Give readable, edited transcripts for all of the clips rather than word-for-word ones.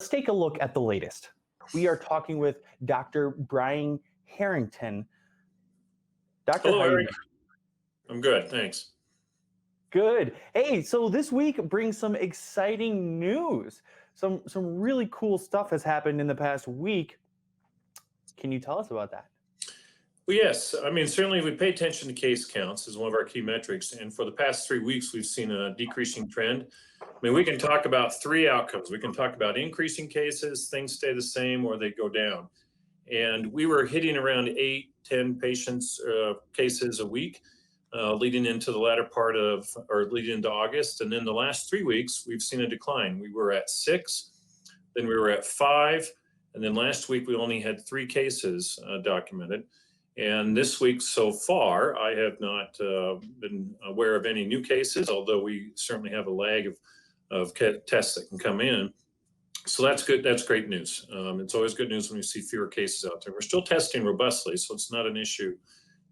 Let's take a look at the latest. We are talking with Dr. Brian Harrington. Doctor, Hello, how are you Eric. doing? I'm good, thanks. Good. Hey, so this week brings some exciting news. Some really cool stuff has happened in the past week. Can you tell us about that? Well, yes, I mean, certainly we pay attention to case counts as one of our key metrics. And for the past 3 weeks, we've seen a decreasing trend. I mean, we can talk about three outcomes. We can talk about increasing cases, things stay the same, or they go down. And we were hitting around 8, 10 patients, cases a week, leading into the latter part of, or leading into August. And then the last 3 weeks, we've seen a decline. We were at 6, then we were at 5, and then last week we only had 3 cases documented. And this week so far, I have not been aware of any new cases, although we certainly have a lag of tests that can come in. So that's good. That's great news. It's always good news when we see fewer cases out there. We're still testing robustly, so it's not an issue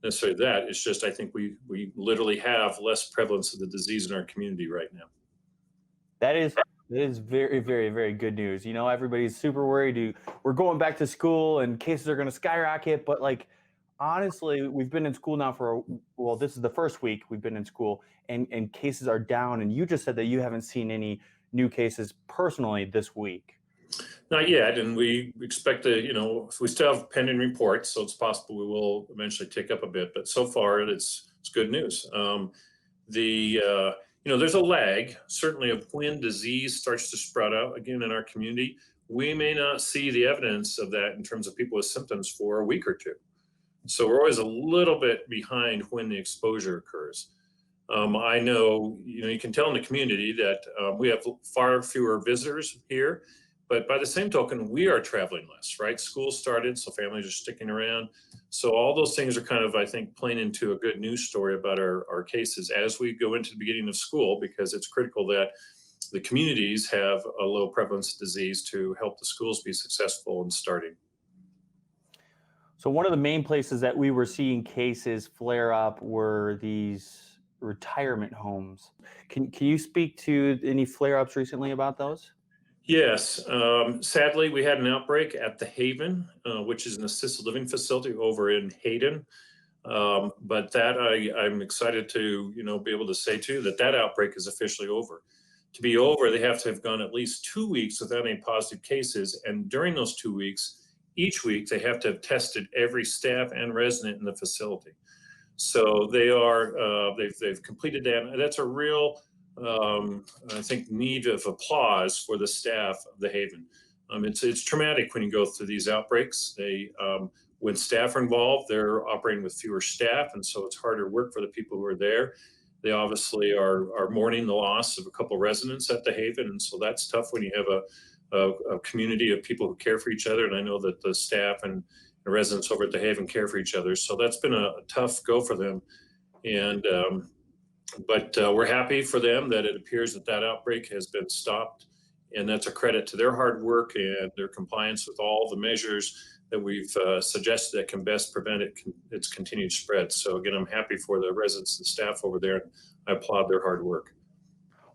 necessarily that. It's just I think we literally have less prevalence of the disease in our community right now. That is very, very, very good news. You know, everybody's super worried. We're going back to school and cases are going to skyrocket, but like honestly, we've been in school now well, this is the first week we've been in school and cases are down. And you just said that you haven't seen any new cases personally this week. Not yet, and we expect to, we still have pending reports, so it's possible we will eventually tick up a bit. But so far, it's good news. There's a lag, certainly, of when disease starts to spread out again in our community. We may not see the evidence of that in terms of people with symptoms for a week or two. So we're always a little bit behind when the exposure occurs. I know, you can tell in the community that we have far fewer visitors here, but by the same token, we are traveling less, right? School started, so families are sticking around. So all those things are kind of, I think, playing into a good news story about our cases as we go into the beginning of school, because it's critical that the communities have a low prevalence disease to help the schools be successful in starting. So one of the main places that we were seeing cases flare up were these retirement homes. Can you speak to any flare-ups recently about those? Yes, sadly, we had an outbreak at the Haven, which is an assisted living facility over in Hayden. But that I'm excited to be able to say too that outbreak is officially over. To be over, they have to have gone at least 2 weeks without any positive cases, and during those 2 weeks, each week they have to have tested every staff and resident in the facility. So they've completed that. And that's a real I think need of applause for the staff of the Haven. It's traumatic when you go through these outbreaks. When staff are involved, they're operating with fewer staff, and so it's harder work for the people who are there. They obviously are mourning the loss of a couple residents at the Haven, and so that's tough when you have a community of people who care for each other. And I know that the staff and the residents over at the Haven care for each other, so that's been a tough go for them. But we're happy for them that it appears that outbreak has been stopped, and that's a credit to their hard work and their compliance with all the measures that we've suggested that can best prevent its continued spread. So again, I'm happy for the residents and staff over there. I applaud their hard work.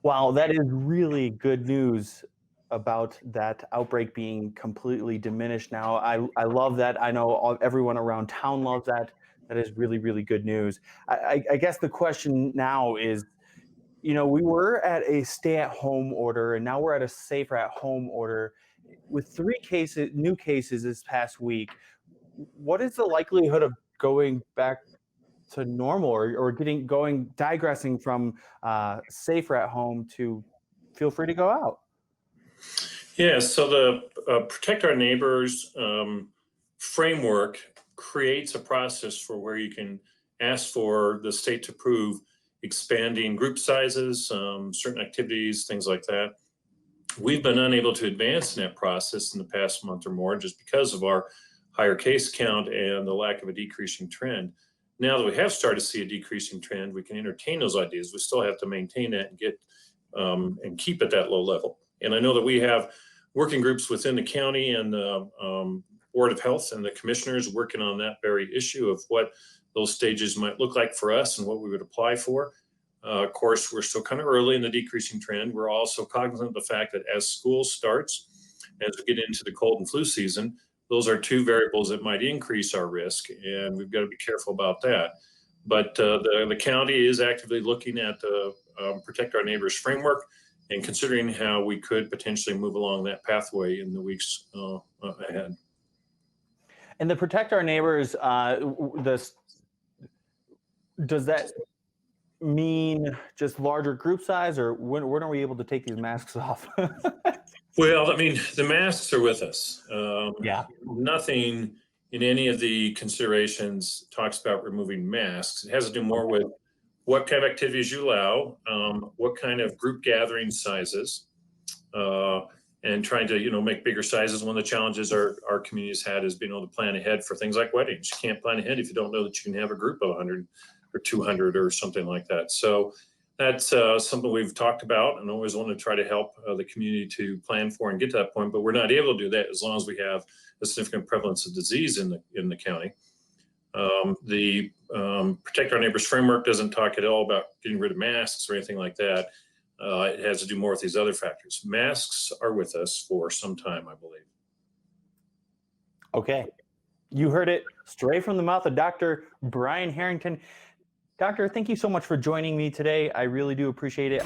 Wow, that is really good news about that outbreak being completely diminished now. I love that. I know everyone around town loves that. That is really, really good news. I guess the question now is, we were at a stay-at-home order, and now we're at a safer-at-home order. With 3 new cases this past week, what is the likelihood of going back to normal or digressing from safer at home to feel free to go out? Yeah, so the Protect Our Neighbors framework creates a process for where you can ask for the state to approve expanding group sizes, certain activities, things like that. We've been unable to advance in that process in the past month or more just because of our higher case count and the lack of a decreasing trend. Now that we have started to see a decreasing trend, we can entertain those ideas. We still have to maintain that and get and keep at that low level. And I know that we have working groups within the county and the Board of Health and the commissioners working on that very issue of what those stages might look like for us and what we would apply for. Of course, we're still kind of early in the decreasing trend. We're also cognizant of the fact that as school starts, as we get into the cold and flu season, those are two variables that might increase our risk, and we've got to be careful about that. But the county is actively looking at the Protect Our Neighbors framework and considering how we could potentially move along that pathway in the weeks ahead. And the Protect Our Neighbors, does that mean just larger group size, or when are we able to take these masks off? Well, I mean, the masks are with us. Yeah. Nothing in any of the considerations talks about removing masks. It has to do more with what kind of activities you allow, what kind of group gathering sizes, and trying to make bigger sizes. One of the challenges our community's had is being able to plan ahead for things like weddings. You can't plan ahead if you don't know that you can have a group of 100 or 200 or something like that. So that's something we've talked about and always want to try to help the community to plan for and get to that point. But we're not able to do that as long as we have a significant prevalence of disease in the county. The Protect Our Neighbors framework doesn't talk at all about getting rid of masks or anything like that. It has to do more with these other factors. Masks are with us for some time, I believe. Okay. You heard it straight from the mouth of Dr. Brian Harrington. Doctor, thank you so much for joining me today. I really do appreciate it.